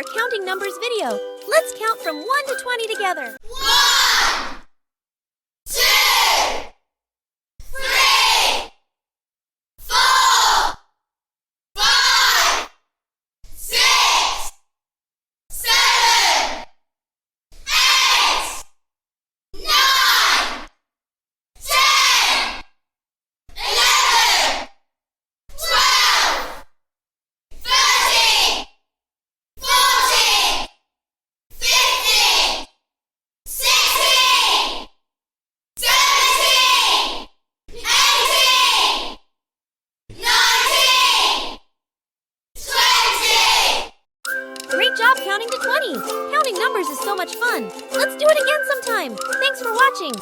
our counting numbers video. Let's count from 1 to 20 together. 1, 2, 3, 4, 5, 6, 7, 8, 9, 10, 11, 12, 13, 14, 15, 16, 17, 18, 19, 20. Great job counting to 20. Counting numbers is so much fun. Let's do it again sometime. Thanks for watching.